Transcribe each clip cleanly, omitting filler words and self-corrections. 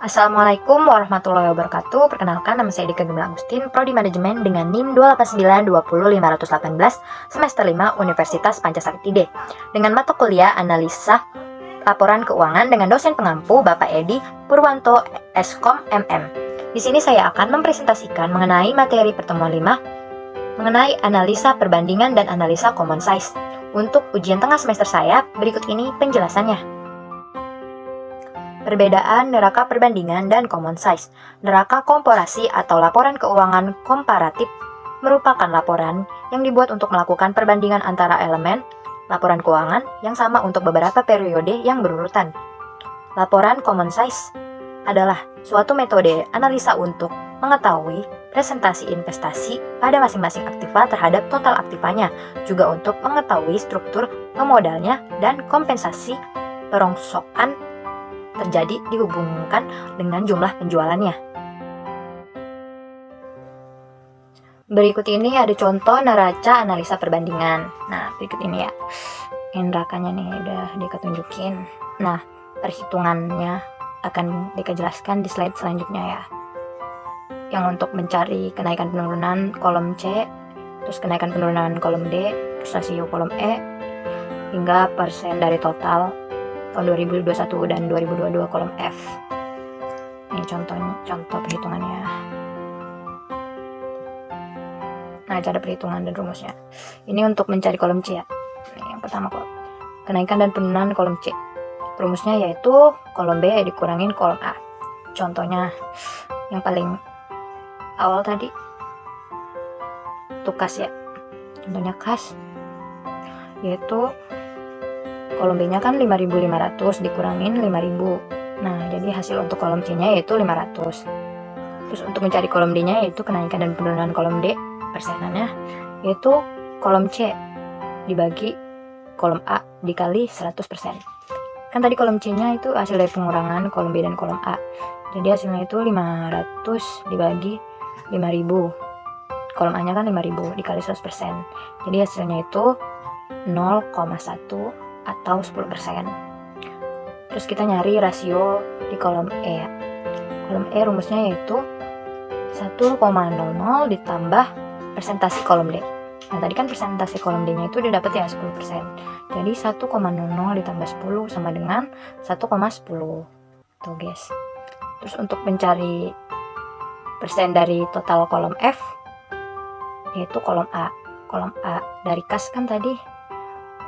Assalamualaikum warahmatullahi wabarakatuh. Perkenalkan, nama saya Dika Gemla Agustin, Prodi Manajemen dengan NIM 289200518 semester 5 Universitas Pancasakti D. Dengan mata kuliah Analisa Laporan Keuangan dengan dosen pengampu Bapak Edi Purwanto Eskom MM. Di sini saya akan mempresentasikan mengenai materi pertemuan 5 mengenai analisa perbandingan dan analisa common size. Untuk ujian tengah semester saya, berikut ini penjelasannya. Perbedaan neraca perbandingan dan common size. Neraca komparasi atau laporan keuangan komparatif merupakan laporan yang dibuat untuk melakukan perbandingan antara elemen laporan keuangan yang sama untuk beberapa periode yang berurutan. Laporan common size adalah suatu metode analisa untuk mengetahui presentasi investasi pada masing-masing aktiva terhadap total aktivanya, juga untuk mengetahui struktur pemodalnya dan kompensasi perongsokan terjadi dihubungkan dengan jumlah penjualannya. Berikut ini ada contoh neraca analisa perbandingan. Nah, berikut ini ya. Ini nerakanya nih udah Dika tunjukin. Nah, perhitungannya akan Dika jelaskan di slide selanjutnya ya. Yang untuk mencari kenaikan penurunan kolom C, terus kenaikan penurunan kolom D, terus rasio kolom E, hingga persen dari total tahun 2021 dan 2022 kolom F. Ini contoh perhitungannya. Nah, cara perhitungan dan rumusnya. Ini untuk mencari kolom C ya. Ini yang pertama, kenaikan dan penurunan kolom C. Rumusnya yaitu kolom B dikurangin kolom A. Contohnya yang paling awal tadi itu kas ya. Contohnya kas yaitu kolom B-nya kan 5.500 dikurangin 5.000. Nah, jadi hasil untuk kolom C-nya yaitu 500. Terus untuk mencari kolom D-nya yaitu kenaikan dan penurunan kolom D, persenannya yaitu kolom C dibagi kolom A dikali 100%. Kan tadi kolom C-nya itu hasil dari pengurangan kolom B dan kolom A. Jadi hasilnya itu 500 dibagi 5.000. Kolom A-nya kan 5.000 dikali 100%. Jadi hasilnya itu 0,1 atau 10%. Terus kita nyari rasio di kolom E ya. Kolom E rumusnya yaitu 1,00 ditambah persentase kolom D. Nah, tadi kan persentase kolom D-nya itu udah dapet ya 10%. Jadi 1,00 ditambah 10 sama dengan 1,10. Tuh guys. Terus untuk mencari persen dari total kolom F yaitu kolom A. Kolom A dari kas kan tadi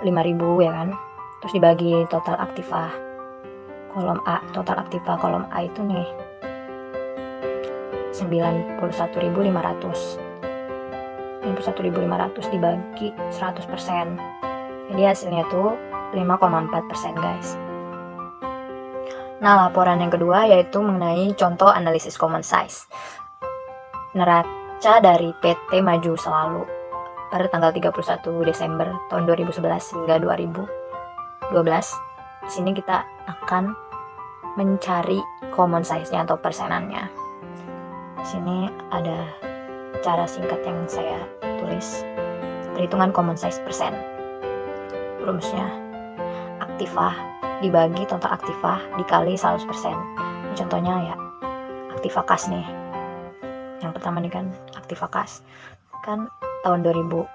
5.000 ya kan, terus dibagi total aktiva kolom A. Total aktiva kolom A itu nih 91.500 dibagi 100%, jadi hasilnya tuh 5,4% guys. Nah, laporan yang kedua yaitu mengenai contoh analisis common size. Neraca dari PT Maju Selalu pada tanggal 31 Desember tahun 2011 hingga 2012. Di sini kita akan mencari common size-nya atau persenannya. Di sini ada cara singkat yang saya tulis. Perhitungan common size persen. Rumusnya aktiva dibagi total aktiva dikali 100%. Ini contohnya ya, aktiva kas nih. Yang pertama nih kan aktiva kas. Kan tahun 2011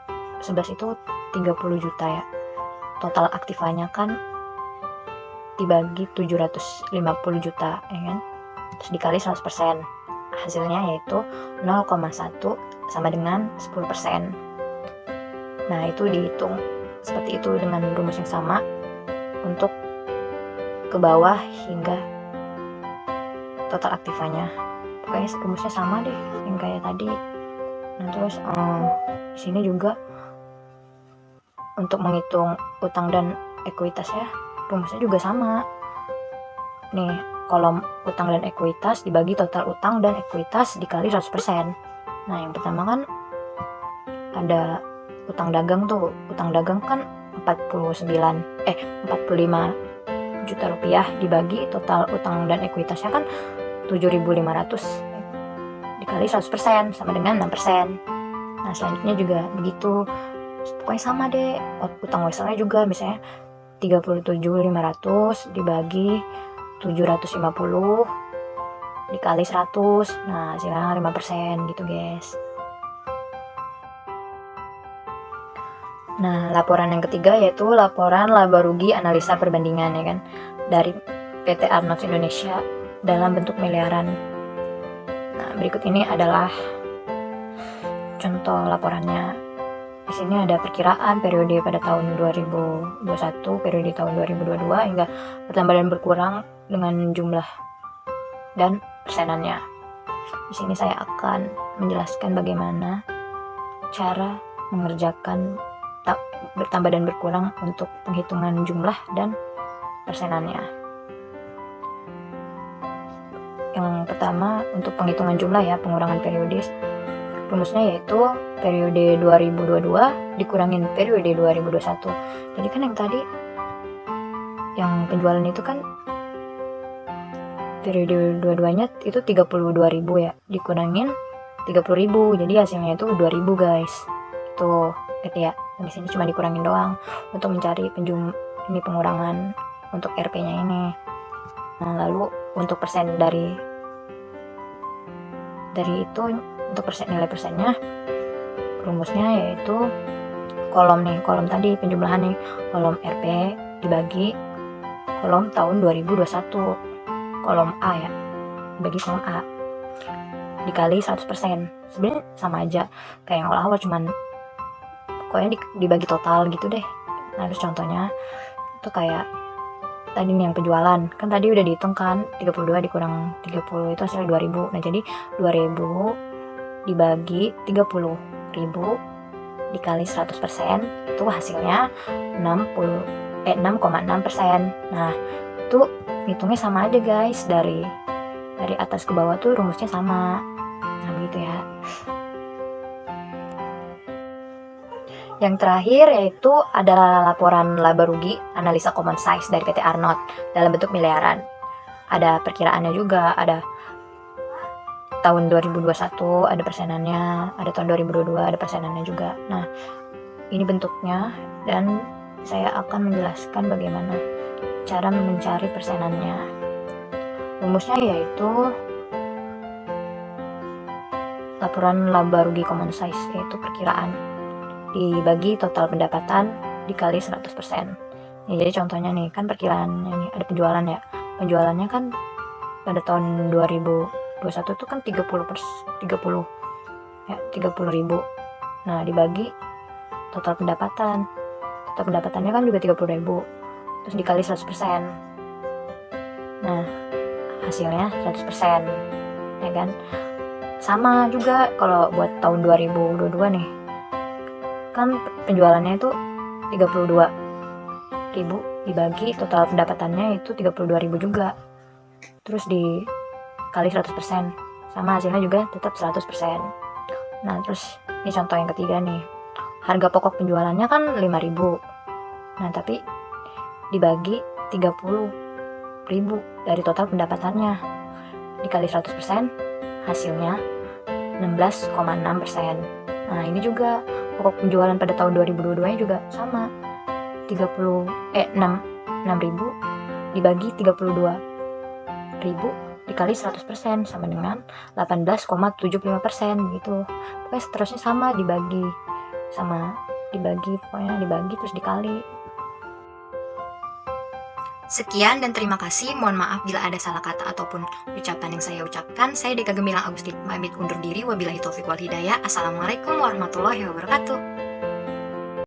itu 30 juta ya. Total aktivanya kan dibagi 750 juta ya kan. Terus dikali 100%. Hasilnya yaitu 0,1 sama dengan 10%. Nah, itu dihitung seperti itu dengan rumus yang sama untuk ke bawah hingga total aktivanya. Pokoknya rumusnya sama deh yang kayak tadi. Nah, terus di sini juga untuk menghitung utang dan ekuitas ya, rumusnya juga sama. Nih, kolom utang dan ekuitas dibagi total utang dan ekuitas dikali 100%. Nah, yang pertama kan ada utang dagang tuh. Utang dagang kan 45 juta rupiah dibagi total utang dan ekuitasnya kan 7.500 dikali 100% sama dengan 6%. Nah, selanjutnya juga begitu. Pokoknya sama deh. Utang weselnya juga misalnya 37.500 dibagi 750 dikali 100. Nah, hasilnya 5% gitu, guys. Nah, laporan yang ketiga yaitu laporan laba rugi analisa perbandingan, ya kan, dari PT Arnold Indonesia dalam bentuk miliaran. Nah, berikut ini adalah contoh laporannya. Di sini ada perkiraan periode pada tahun 2021, periode tahun 2022 hingga bertambah dan berkurang dengan jumlah dan persenannya. Di sini saya akan menjelaskan bagaimana cara mengerjakan bertambah dan berkurang untuk penghitungan jumlah dan persenannya. Yang pertama untuk penghitungan jumlah ya, pengurangan periode. Rumusnya yaitu periode 2022 dikurangin periode 2021. Jadi kan yang tadi yang penjualan itu kan periode dua-duanya itu 32.000 ya, dikurangin 30.000, jadi hasilnya itu 2.000 guys. Itu gitu ya. Di sini cuma dikurangin doang untuk mencari pengurangan untuk RP-nya ini. Nah, lalu untuk persen dari itu, untuk nilai persennya, rumusnya yaitu kolom tadi penjumlahan nih, kolom RP dibagi kolom tahun 2021, kolom A ya, dibagi kolom A dikali 100%. Sebenarnya sama aja kayak yang awal, cuman pokoknya dibagi total gitu deh. Nah, terus contohnya itu kayak tadi nih yang penjualan, kan tadi udah dihitung kan, 32 dikurang 30 itu hasilnya 2.000. Nah, jadi 2.000 dibagi 30.000 dikali 100% itu hasilnya 6,6%. Nah, itu hitungnya sama aja guys, dari atas ke bawah tuh rumusnya sama. Nah, begitu ya. Yang terakhir yaitu adalah laporan laba rugi analisa common size dari PT Arnold dalam bentuk miliaran. Ada perkiraannya juga, ada tahun 2021 ada persenannya, ada tahun 2022 ada persenannya juga. Nah, ini bentuknya dan saya akan menjelaskan bagaimana cara mencari persenannya. Rumusnya yaitu laporan laba rugi common size, yaitu perkiraan dibagi total pendapatan dikali 100%. Ya, jadi contohnya nih, kan perkiraannya nih ada penjualan ya. Penjualannya kan pada tahun 2021 itu kan 30.000. Nah, dibagi total pendapatan. Total pendapatannya kan juga 30.000. Terus dikali 100%. Nah, hasilnya 100%. Ya kan? Sama juga kalau buat tahun 2022 nih. Kan penjualannya itu 32.000 dibagi total pendapatannya itu 32.000 juga, terus dikali 100%, sama hasilnya juga tetap 100%. Nah, terus ini contoh yang ketiga nih, harga pokok penjualannya kan 5.000. Nah, tapi dibagi 30.000 dari total pendapatannya dikali 100%, hasilnya 16,6%. Nah, ini juga pokok penjualan pada tahun 2022 juga sama, 6.000 dibagi 32.000 dikali 100% sama dengan 18,75% gitu. Pokoknya seterusnya sama, dibagi pokoknya dibagi terus dikali. Sekian dan terima kasih. Mohon maaf bila ada salah kata ataupun ucapan yang saya ucapkan. Saya Deka Gemilang Agustin pamit undur diri. Wabillahi taufiq wal hidayah. Assalamualaikum warahmatullahi wabarakatuh.